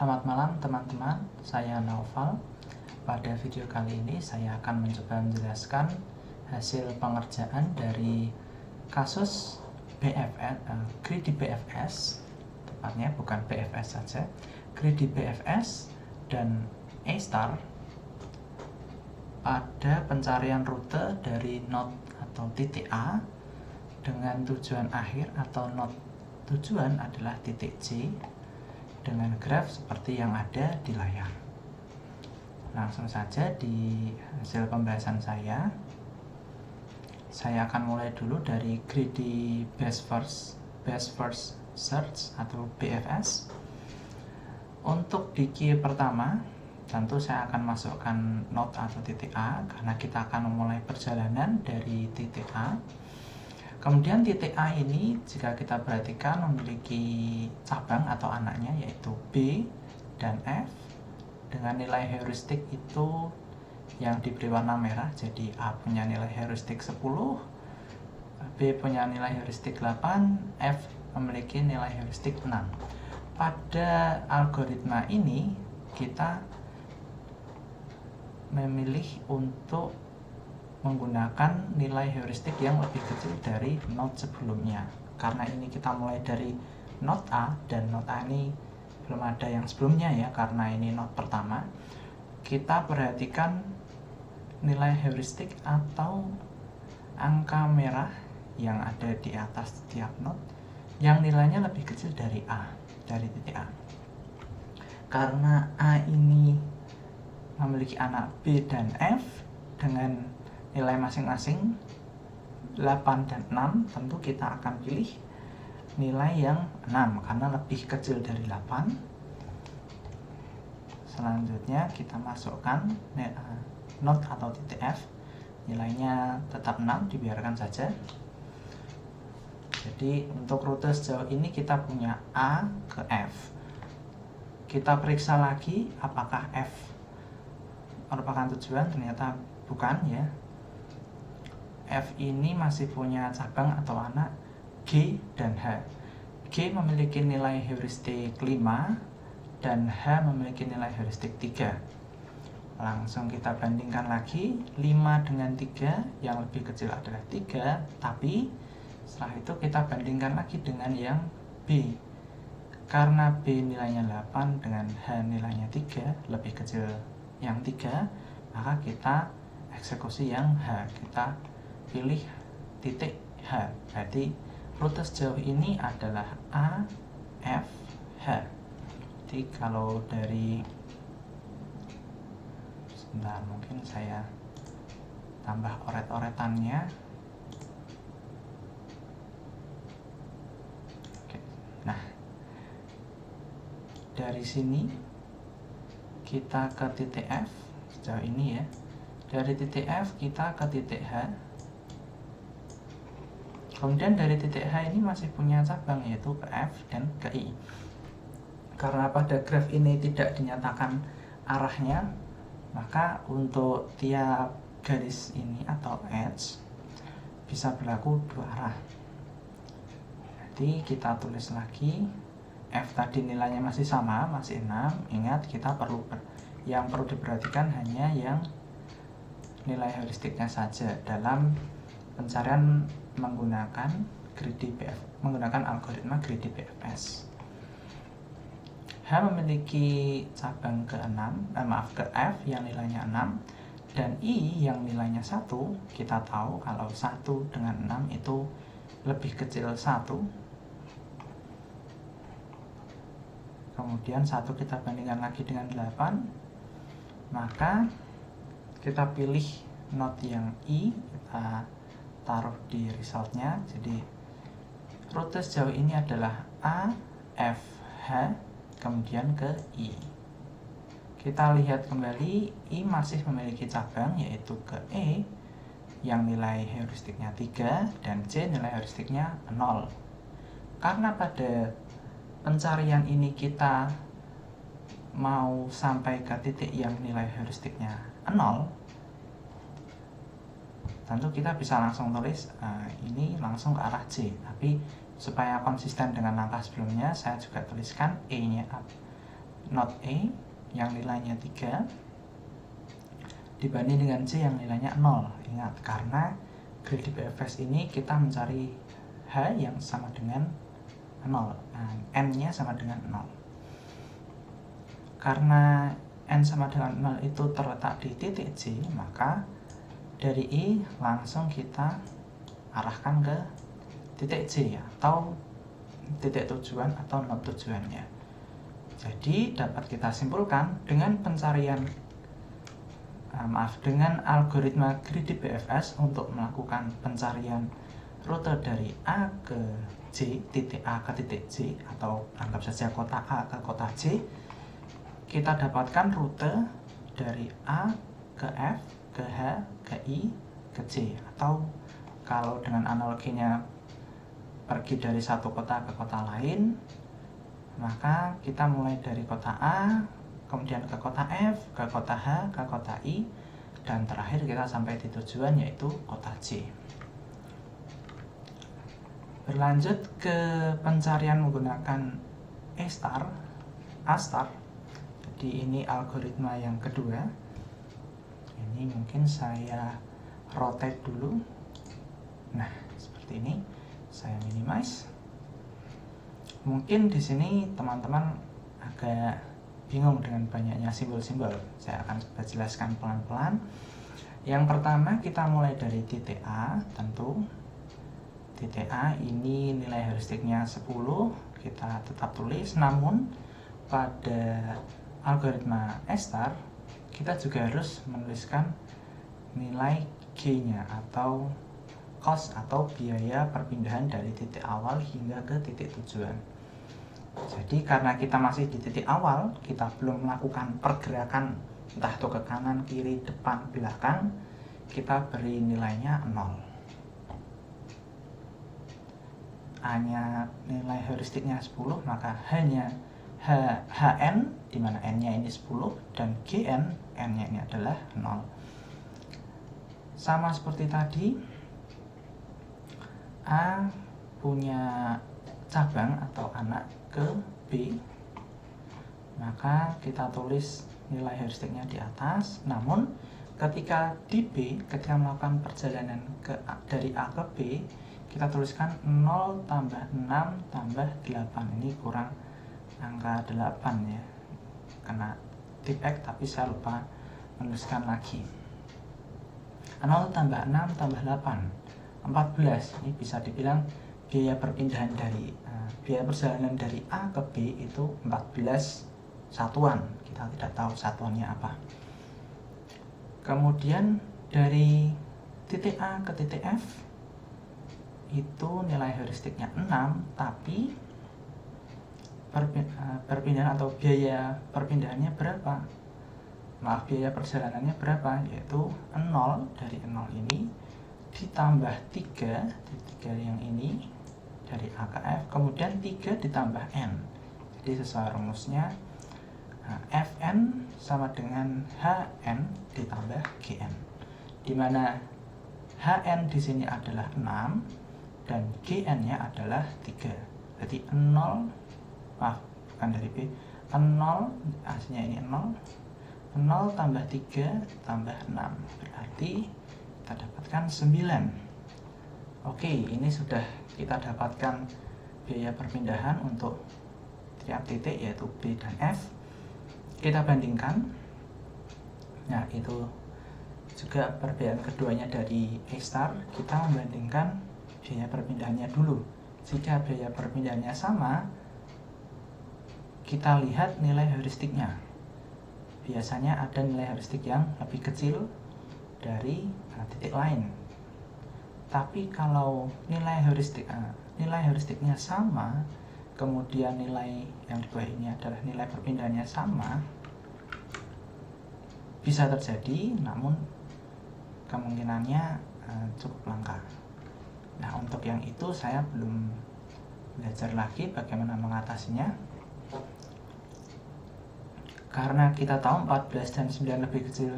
Selamat malam teman-teman, saya Naufal. Pada video kali ini saya akan mencoba menjelaskan hasil pengerjaan dari kasus BFS, Greedy BFS, tepatnya bukan BFS saja, Greedy BFS dan A-Star pada pencarian rute dari node atau titik A dengan tujuan akhir atau node tujuan adalah titik C dengan graf seperti yang ada di layar. Langsung saja di hasil pembahasan saya akan mulai dulu dari Greedy Best First Search atau BFS. Untuk di key pertama, tentu saya akan masukkan node atau titik A karena kita akan memulai perjalanan dari titik A. Kemudian titik A ini jika kita perhatikan memiliki cabang atau anaknya yaitu B dan F dengan nilai heuristik itu yang diberi warna merah. Jadi A punya nilai heuristik 10, B punya nilai heuristik 8, F memiliki nilai heuristik 6. Pada algoritma ini kita memilih untuk menggunakan nilai heuristik yang lebih kecil dari node sebelumnya. Karena ini kita mulai dari node A dan node A ini belum ada yang sebelumnya ya, karena ini node pertama. Kita perhatikan nilai heuristik atau angka merah yang ada di atas setiap node yang nilainya lebih kecil dari A, dari titik A. Karena A ini memiliki anak B dan F dengan nilai masing-masing 8 dan 6, tentu kita akan pilih nilai yang 6 karena lebih kecil dari 8. Selanjutnya kita masukkan node atau titik F, nilainya tetap 6, dibiarkan saja. Jadi untuk rute sejauh ini kita punya A ke F. Kita periksa lagi apakah F merupakan tujuan, ternyata bukan ya. F ini masih punya cabang atau anak G dan H. G memiliki nilai heuristik 5 dan H memiliki nilai heuristik 3. Langsung kita bandingkan lagi 5 dengan 3, yang lebih kecil adalah 3, tapi setelah itu kita bandingkan lagi dengan yang B. Karena B nilainya 8 dengan H nilainya 3, lebih kecil yang 3, maka kita eksekusi yang H. Kita pilih titik H. Berarti rute sejauh ini adalah A, F, H. Jadi kalau dari sebentar, mungkin saya tambah oret-oretannya. Oke. Nah, dari sini kita ke titik F sejauh ini ya. Dari titik F kita ke titik H. Kemudian dari titik H ini masih punya cabang yaitu ke F dan ke I. Karena pada graf ini tidak dinyatakan arahnya, maka untuk tiap garis ini atau edge bisa berlaku dua arah. Jadi kita tulis lagi, F tadi nilainya masih sama, masih 6. Ingat kita yang perlu diperhatikan hanya yang nilai heuristiknya saja dalam pencarian menggunakan algoritma Greedy BFS. H memiliki cabang ke F yang nilainya 6 dan I yang nilainya 1. Kita tahu kalau 1 dengan 6 itu lebih kecil 1. Kemudian 1 kita bandingkan lagi dengan 8, maka kita pilih node yang I, kita taruh di resultnya. Jadi rute sejauh ini adalah A, F, H, kemudian ke I. Kita lihat kembali, I masih memiliki cabang yaitu ke E yang nilai heuristiknya 3 dan C nilai heuristiknya 0. Karena pada pencarian ini kita mau sampai ke titik yang nilai heuristiknya 0, tentu kita bisa langsung tulis ini langsung ke arah C. Tapi supaya konsisten dengan langkah sebelumnya, saya juga tuliskan E nya not E yang nilainya 3 dibanding dengan C yang nilainya 0. Ingat, karena greedy BFS ini kita mencari H yang sama dengan 0, N-nya sama dengan 0. Karena N sama dengan 0 itu terletak di titik C, maka dari I langsung kita arahkan ke titik C atau titik tujuan atau not tujuannya. Jadi dapat kita simpulkan dengan pencarian dengan algoritma greedy BFS untuk melakukan pencarian rute dari A ke C, titik A ke titik C, atau anggap saja kota A ke kota C, kita dapatkan rute dari A ke F, ke H, ke I, ke C, atau kalau dengan analoginya pergi dari satu kota ke kota lain, maka kita mulai dari kota A, kemudian ke kota F, ke kota H, ke kota I, dan terakhir kita sampai di tujuan yaitu kota C. Berlanjut ke pencarian menggunakan A star. Jadi ini algoritma yang kedua. Ini mungkin saya rotate dulu. Nah, seperti ini. Saya minimize. Mungkin di sini teman-teman agak bingung dengan banyaknya simbol-simbol. Saya akan coba jelaskan pelan-pelan. Yang pertama, kita mulai dari titik A, tentu. Titik A ini nilai heuristiknya 10, kita tetap tulis. Namun, pada algoritma A star, kita juga harus menuliskan nilai G-nya atau cost atau biaya perpindahan dari titik awal hingga ke titik tujuan. Jadi karena kita masih di titik awal, kita belum melakukan pergerakan entah itu ke kanan, kiri, depan, belakang, kita beri nilainya 0. A-nya nilai heuristiknya 10, maka hanya HN, di mana N-nya ini 10, dan GN, N-nya ini adalah 0. Sama seperti tadi, A punya cabang atau anak ke B, maka kita tulis nilai heuristiknya di atas. Namun ketika di B, ketika melakukan perjalanan dari A ke B, kita tuliskan 0 tambah 6 tambah 8. Ini kurang angka 8 ya, kena tip X, tapi saya lupa menuliskan lagi. 0 tambah 6 tambah 8, 14. Ini bisa dibilang biaya perpindahan dari biaya perjalanan dari A ke B itu 14 satuan. Kita tidak tahu satuannya apa. Kemudian dari titik A ke titik F itu nilai heuristiknya 6, tapi perpindahan atau biaya perpindahannya berapa? Maaf, biaya perjalanannya berapa? Yaitu 0, dari 0 ini ditambah 3, di 3 yang ini dari A ke F, kemudian 3 ditambah N. Jadi sesuai rumusnya, Fn sama dengan Hn ditambah Gn, di mana Hn di sini adalah 6 dan Gn-nya adalah 3. Jadi 0, maaf, bukan dari B, 0, aslinya ini 0 tambah 3 tambah 6, berarti kita dapatkan 9. Oke, ini sudah kita dapatkan biaya perpindahan untuk tiap titik yaitu B dan F. Kita bandingkan. Nah, itu juga perbedaan keduanya dari A star. Kita membandingkan biaya perpindahannya dulu. Jika biaya perpindahannya sama, kita lihat nilai heuristiknya. Biasanya ada nilai heuristik yang lebih kecil dari titik lain. Tapi kalau nilai heuristiknya sama, kemudian nilai yang di bawah ini adalah nilai perpindahannya sama, bisa terjadi, namun kemungkinannya cukup langka. Nah, untuk yang itu saya belum belajar lagi bagaimana mengatasinya. Karena kita tahu 14 dan 9 lebih kecil,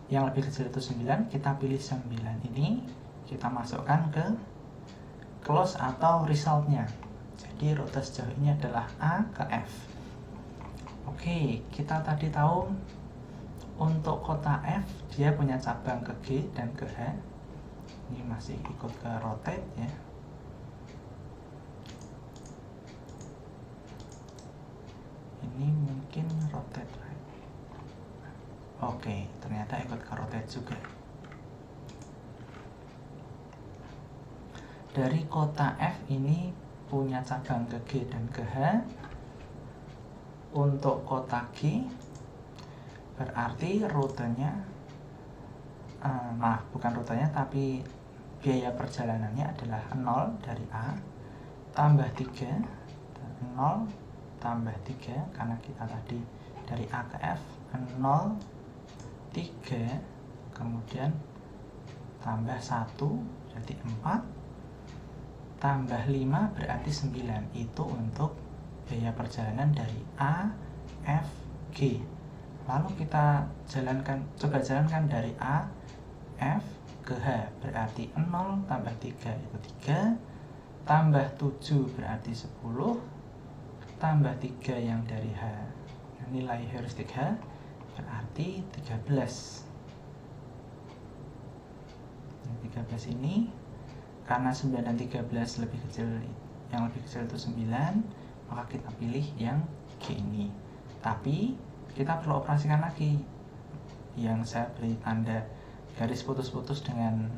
yang lebih kecil itu 9, kita pilih 9 ini, kita masukkan ke close atau resultnya. Jadi rute sejauh ini adalah A ke F. Oke, kita tadi tahu untuk kota F dia punya cabang ke G dan ke H. Ini masih ikut ke rotate ya. Ini mungkin rotate right. Oke, ternyata ikut ke rotate juga. Dari kota F ini punya cabang ke G dan ke H. Untuk kota G berarti rutenya bukan rutenya tapi biaya perjalanannya adalah 0 dari A tambah 3, 0 tambah 3 karena kita tadi dari A ke F 0, 3 kemudian tambah 1 jadi 4 tambah 5 berarti 9. Itu untuk biaya perjalanan dari A, F, G. Lalu kita coba jalankan dari A, F ke H berarti 0 tambah 3 itu 3 tambah 7 berarti 10 tambah 3 yang dari H, nilai heuristik H berarti 13. 13 ini karena 9 dan 13 lebih kecil, yang lebih kecil itu 9, maka kita pilih yang G ini. Tapi kita perlu operasikan lagi yang saya beri tanda garis putus-putus dengan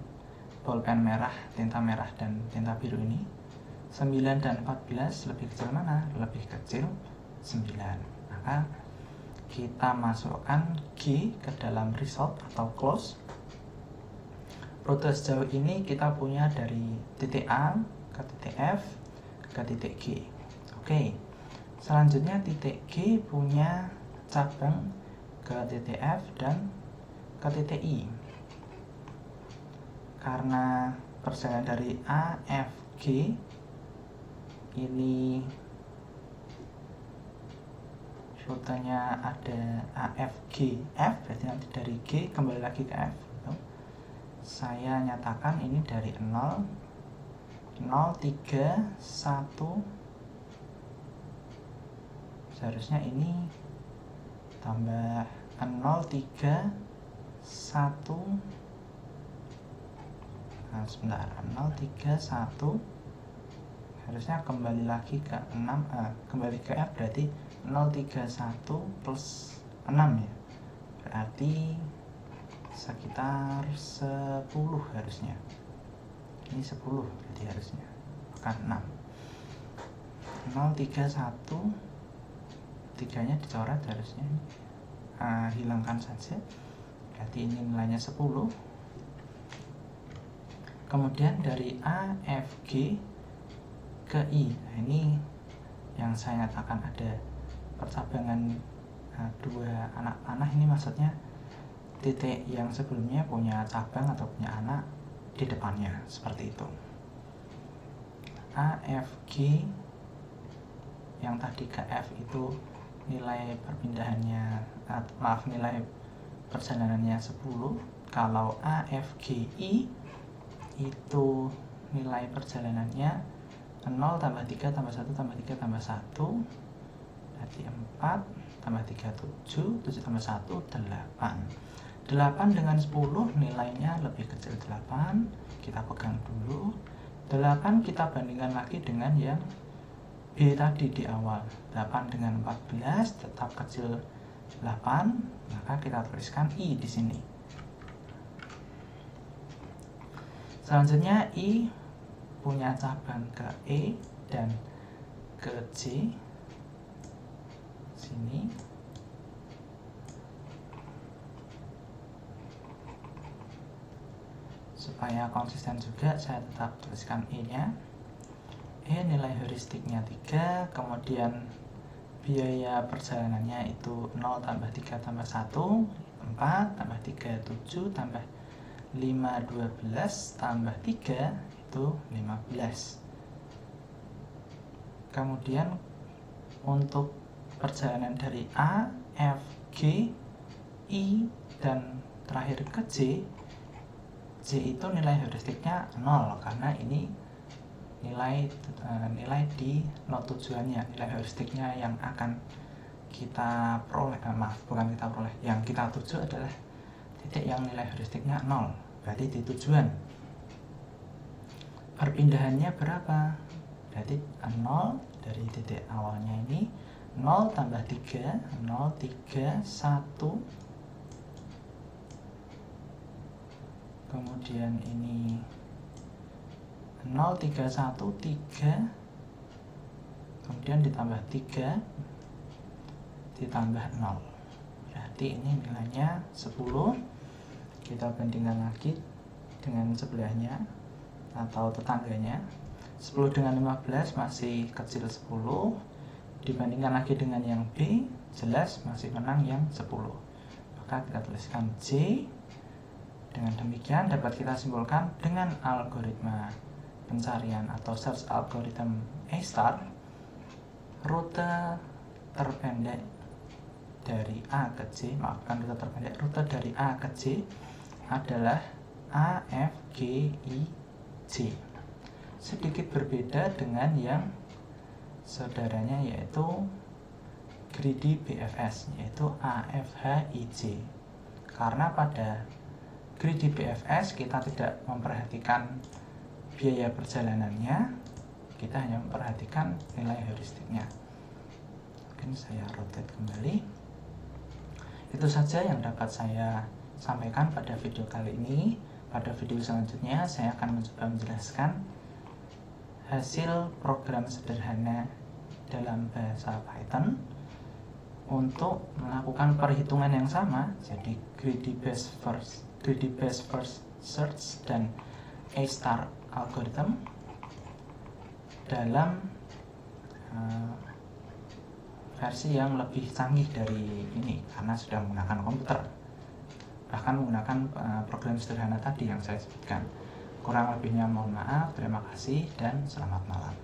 bolpen merah, tinta merah dan tinta biru ini. 9 dan 14 lebih kecil mana? Lebih kecil 9. Maka kita masukkan G ke dalam result atau close. Rute sejauh ini kita punya dari titik A ke titik F ke titik G. Oke, selanjutnya titik G punya cabang ke titik F dan ke titik I. Karena perjalanan dari A, F, G ini rutenya ada A, F, G, F, berarti nanti dari G kembali lagi ke F. Saya nyatakan ini dari 0, 0, 3, 1. Seharusnya ini tambah 0, 3, 1. Nah, sebentar, 0, 3, 1. Harusnya kembali lagi ke 6, kembali ke F berarti 0, 3, 1 plus 6 ya. Berarti sekitar 10 harusnya. Ini 10 berarti harusnya, bukan 6. 0, 3, 1. 3 nya dicoret harusnya. Hilangkan saja. Berarti ini nilainya 10. Kemudian dari A, F, G ke I. Nah, ini yang saya nyatakan ada percabangan dua anak panah. Ini maksudnya titik yang sebelumnya punya cabang atau punya anak di depannya, seperti itu. A, F, G yang tadi ke F itu nilai perpindahannya, nilai perjalanannya 10. Kalau A, F, G, I itu nilai perjalanannya 0 tambah 3 tambah 1 tambah 3 tambah 1 berarti 4 tambah 3 7, 7 tambah 1 8. 8 dengan 10 nilainya lebih kecil 8. Kita pegang dulu 8, kita bandingkan lagi dengan yang B tadi di awal. 8 dengan 14 tetap kecil 8, maka kita tuliskan I di sini. Selanjutnya I punya cabang ke E dan ke C. Sini. Supaya konsisten juga, saya tetap tuliskan E-nya. E nilai heuristiknya 3, kemudian biaya perjalanannya itu 0 tambah 3 tambah 1, 4 tambah 3, 7 tambah 5, 12 tambah 3 itu 15. Kemudian untuk perjalanan dari A, F, G, I dan terakhir ke J itu nilai heuristiknya 0 karena ini nilai di not tujuannya, nilai heuristiknya yang akan kita peroleh, bukan kita peroleh, yang kita tuju adalah titik yang nilai heuristiknya 0, berarti di tujuan. Perpindahannya berapa? Berarti 0 dari titik awalnya ini 0 tambah 3, 0, 3, 1, kemudian ini 0, 3, 1, 3, kemudian ditambah 3, ditambah 0, berarti ini nilainya 10. Kita bandingkan lagi dengan sebelahnya atau tetangganya. 10 dengan 15 masih kecil 10, dibandingkan lagi dengan yang B, jelas masih menang yang 10, maka kita tuliskan J. Dengan demikian dapat kita simpulkan dengan algoritma pencarian atau search algorithm A*, rute terpendek dari A ke J, rute dari A ke J adalah A, F, G, I, J. Sedikit berbeda dengan yang saudaranya, yaitu greedy BFS, yaitu A, F, H, I, J. Karena pada greedy BFS kita tidak memperhatikan biaya perjalanannya, kita hanya memperhatikan nilai heuristiknya. Mungkin saya rotate kembali. Itu saja yang dapat saya sampaikan pada video kali ini. Pada video selanjutnya saya akan mencoba menjelaskan hasil program sederhana dalam bahasa Python untuk melakukan perhitungan yang sama, jadi greedy best first search dan A* algorithm dalam versi yang lebih canggih dari ini, karena sudah menggunakan komputer, bahkan menggunakan program sederhana tadi yang saya sebutkan. Kurang lebihnya mohon maaf, terima kasih dan selamat malam.